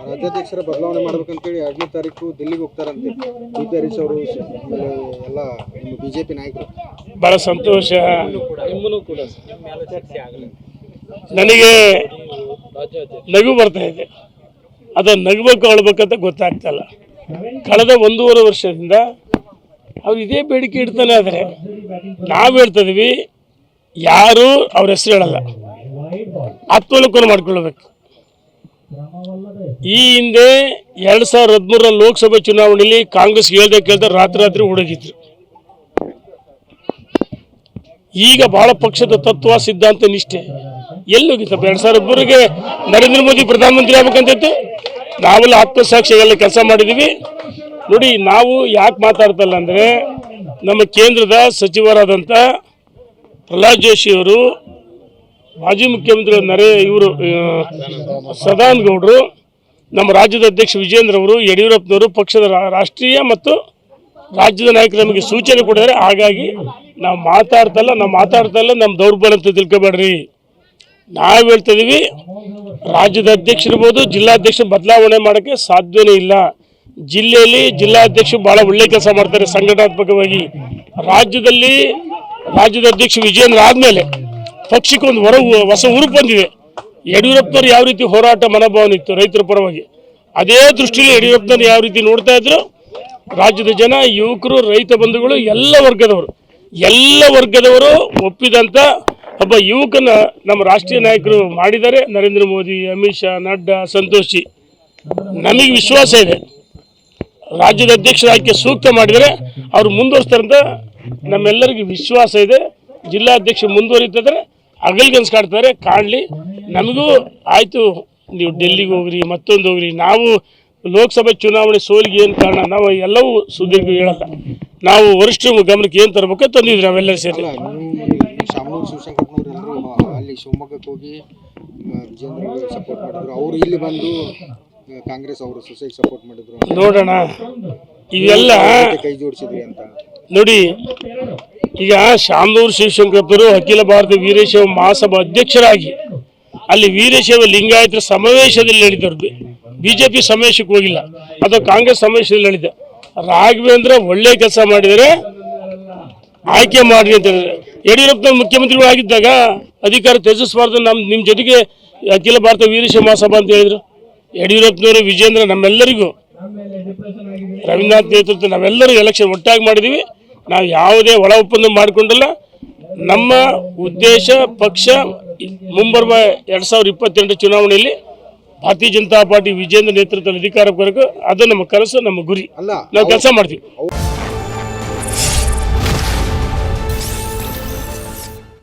ರಾಜ್ಯಾಧ್ಯಕ್ಷರ ಬದಲಾವಣೆ ಮಾಡ್ಬೇಕಂತೇಳಿ 2ನೇ ತಾರೀಕು ದಿಲ್ಲಿಗೆ ಹೋಗ್ತಾರಂತೆ ಡಿ.ಪಿ. ಹರೀಶ್ ಅವರು ಎಲ್ಲ ನಿಮ್ಮ ಬಿಜೆಪಿ ನಾಯಕರು. ಬಹಳ ಸಂತೋಷ. ನನಗೆ ನಗು ಬರ್ತಾ ಇದೆ. ಅದು ನಗಬೇಕು ಅಳ್ಬೇಕಂತ ಗೊತ್ತಾಗ್ತಲ್ಲ. ಕಳೆದ 1.5 ವರ್ಷದಿಂದ ಅವ್ರು ಇದೇ ಬೇಡಿಕೆ ಇಡ್ತಾನೆ. ಆದರೆ ನಾವು ಹೇಳ್ತಿದ್ವಿ, ಯಾರು ಅವ್ರ ಹೆಸರು ಹೇಳಲ್ಲ, ಆತ್ಮಲೋಕನ ಮಾಡ್ಕೊಳ್ಬೇಕು. ಈ ಹಿಂದೆ 2013 ಲೋಕಸಭೆ ಚುನಾವಣೆಯಲ್ಲಿ ಕಾಂಗ್ರೆಸ್ ಕೇಳ್ದೆ ರಾತ್ರಿ ಹುಡುಗಿದ್ರು. ಈಗ ಬಹಳ ಪಕ್ಷದ ತತ್ವ ಸಿದ್ಧಾಂತ ನಿಷ್ಠೆ ಎಲ್ಲೋಗಿತ್ತಪ್ಪ? 2013ಗೆ ನರೇಂದ್ರ ಮೋದಿ ಪ್ರಧಾನಮಂತ್ರಿ ಆಗ್ಬೇಕಂತಿತ್ತು. ನಾವೆಲ್ಲ ಆತ್ಮಸಾಕ್ಷಿಗೆಲ್ಲ ಕೆಲಸ ಮಾಡಿದ್ದೀವಿ. ನೋಡಿ, ನಾವು ಯಾಕೆ ಮಾತಾಡ್ತಲ್ಲ ಅಂದರೆ, ನಮ್ಮ ಕೇಂದ್ರದ ಸಚಿವರಾದಂಥ ಪ್ರಹ್ಲಾದ್ ಜೋಶಿ ಅವರು, ಮಾಜಿ ಮುಖ್ಯಮಂತ್ರಿ ಇವರು ಸದಾನಂದ ಗೌಡರು, ನಮ್ಮ ರಾಜ್ಯದ ಅಧ್ಯಕ್ಷ ವಿಜೇಂದ್ರ ಅವರು, ಯಡಿಯೂರಪ್ಪನವರು, ಪಕ್ಷದ ರಾಷ್ಟ್ರೀಯ ಮತ್ತು ರಾಜ್ಯದ ನಾಯಕರು ನಮಗೆ ಸೂಚನೆ ಕೊಟ್ಟಿದ್ದಾರೆ. ಹಾಗಾಗಿ ನಾವು ಮಾತಾಡ್ತಲ್ಲ ನಮ್ಮ ದೌರ್ಬಲ್ಯ ಅಂತ ತಿಳ್ಕೊಬೇಡ್ರಿ. ನಾವು ಹೇಳ್ತಿದ್ದೀವಿ, ರಾಜ್ಯದ ಅಧ್ಯಕ್ಷರಿರ್ಬೋದು, ಜಿಲ್ಲಾಧ್ಯಕ್ಷ ಬದಲಾವಣೆ ಮಾಡೋಕ್ಕೆ ಸಾಧ್ಯವೇ ಇಲ್ಲ. ಜಿಲ್ಲೆಯಲ್ಲಿ ಜಿಲ್ಲಾಧ್ಯಕ್ಷರು ಭಾಳ ಒಳ್ಳೆ ಕೆಲಸ ಮಾಡ್ತಾರೆ ಸಂಘಟನಾತ್ಮಕವಾಗಿ. ರಾಜ್ಯದ ಅಧ್ಯಕ್ಷ ವಿಜೇಂದ್ರ ಆದಮೇಲೆ ಪಕ್ಷಕ್ಕೊಂದು ಹೊಸ ಉರುಪು ಬಂದಿದೆ. ಯಡಿಯೂರಪ್ಪನವ್ರು ಯಾವ ರೀತಿ ಹೋರಾಟ ಮನೋಭಾವನೆ ಇತ್ತು ರೈತರ ಪರವಾಗಿ, ಅದೇ ದೃಷ್ಟಿಯಲ್ಲಿ ಯಡಿಯೂರಪ್ಪನವ್ರು ಯಾವ ರೀತಿ ನೋಡ್ತಾ ಇದ್ರು, ರಾಜ್ಯದ ಜನ, ಯುವಕರು, ರೈತ ಬಂಧುಗಳು, ಎಲ್ಲ ವರ್ಗದವರು ಒಪ್ಪಿದಂಥ ಒಬ್ಬ ಯುವಕನ ನಮ್ಮ ರಾಷ್ಟ್ರೀಯ ನಾಯಕರು ಮಾಡಿದ್ದಾರೆ. ನರೇಂದ್ರ ಮೋದಿ, ಅಮಿತ್ ಶಾ, ನಡ್ಡಾ, ಸಂತೋಷಿ. ನಮಗೆ ವಿಶ್ವಾಸ ಇದೆ, ರಾಜ್ಯದ ಅಧ್ಯಕ್ಷರ ಆಯ್ಕೆ ಸೂಕ್ತ ಮಾಡಿದರೆ ಅವರು ಮುಂದುವರಿಸ್ತಾರಂತ ನಮ್ಮೆಲ್ಲರಿಗೂ ವಿಶ್ವಾಸ ಇದೆ. ಜಿಲ್ಲಾಧ್ಯಕ್ಷ ಮುಂದುವರಿತಿದ್ರೆ ಅಗಲ್ಗನ್ಸ್ ಕಾಡ್ತಾರೆ, ಕಾಣಲಿ. ನಮಗೂ ಆಯಿತು, ನೀವು ಡೆಲ್ಲಿಗೆ ಹೋಗ್ರಿ, ಮತ್ತೊಂದು ಹೋಗ್ರಿ. ನಾವು ಲೋಕಸಭೆ ಚುನಾವಣೆ ಸೋಲಿಗೆ ಏನು ಕಾರಣ ನಾವು ಎಲ್ಲವೂ ಸುದೀರ್ಘ ಹೇಳಲ್ಲ. ನಾವು ವರಿಷ್ಠ ಗಮನಕ್ಕೆ ಏನು ತರಬೇಕು ತಂದಿದ್ವಿ ನಾವೆಲ್ಲರೂ ಸೇರಿ. ಶಾಮನೂರು ಶಿವಶಂಕರಪ್ಪನವರೆಲ್ಲರೂ ಅಲ್ಲಿ ಶಿವಮೊಗ್ಗಕ್ಕೆ ಹೋಗಿ ವಿಜೇಂದ್ರ ಸಪೋರ್ಟ್ ಮಾಡಿದ್ರು. ಅವರು ಇಲ್ಲಿ ಬಂದು ಕಾಂಗ್ರೆಸ್ ಅವರು ಸೊಸೈಟಿ ಸಪೋರ್ಟ್ ಮಾಡಿದ್ರು. ನೋಡೋಣ, ಇವೆಲ್ಲ ಕೈ ಜೋಡಿಸಿದ್ರಿ ಅಂತ ನೋಡಿ. ಈಗ ಶಾಮನೂರು ಶಿವಶಂಕರಪ್ಪರು ಅಖಿಲ ಭಾರತ ವೀರಶೈವ ಮಹಾಸಭಾ ಅಧ್ಯಕ್ಷರಾಗಿ ಅಲ್ಲಿ ವೀರಶೈವ ಲಿಂಗಾಯತರ ಸಮಾವೇಶದಲ್ಲಿ ಹೇಳಿದರು. ಬಿಜೆಪಿ ಸಮಾವೇಶಕ್ಕೆ ಹೋಗಿಲ್ಲ, ಅಥವಾ ಕಾಂಗ್ರೆಸ್ ಸಮಾವೇಶದಲ್ಲಿ ಹೇಳಿದೆ. ರಾಘವೇಂದ್ರ ಒಳ್ಳೆ ಕೆಲಸ ಮಾಡಿದರೆ ಆಯ್ಕೆ ಮಾಡ್ರಿ ಅಂತ ಹೇಳಿದ್ರೆ, ಯಡಿಯೂರಪ್ಪನ ಮುಖ್ಯಮಂತ್ರಿಗಳು ಆಗಿದ್ದಾಗ ಅಧಿಕಾರ ತ್ಯಜಿಸಬಾರ್ದು, ನಿಮ್ಮ ಜೊತೆಗೆ ಅಖಿಲ ಭಾರತ ವೀರಶೈವ ಮಹಾಸಭಾ ಅಂತ ಹೇಳಿದ್ರು. ಯಡಿಯೂರಪ್ಪನವರು, ವಿಜೇಂದ್ರ, ನಮ್ಮೆಲ್ಲರಿಗೂ, ರವೀಂದ್ರನಾಥ್ ನೇತೃತ್ವ ನಾವೆಲ್ಲರೂ ಎಲೆಕ್ಷನ್ ಒಟ್ಟಾಗಿ ಮಾಡಿದ್ದೀವಿ. ನಾವು ಯಾವುದೇ ಒಳ ಒಪ್ಪಂದ ಮಾಡಿಕೊಂಡಿಲ್ಲ. ನಮ್ಮ ಉದ್ದೇಶ ಪಕ್ಷ ಮುಂಬರುವ 2028 ಚುನಾವಣೆಯಲ್ಲಿ ಭಾರತೀಯ ಜನತಾ ಪಾರ್ಟಿ ವಿಜೇಂದ್ರ ನೇತೃತ್ವದಲ್ಲಿ ಅಧಿಕಾರಕ್ಕೆ ಬರಬೇಕು. ಅದು ನಮ್ಮ ಕನಸು, ನಮ್ಮ ಗುರಿ. ನಾವು ಕೆಲಸ ಮಾಡ್ತೀವಿ.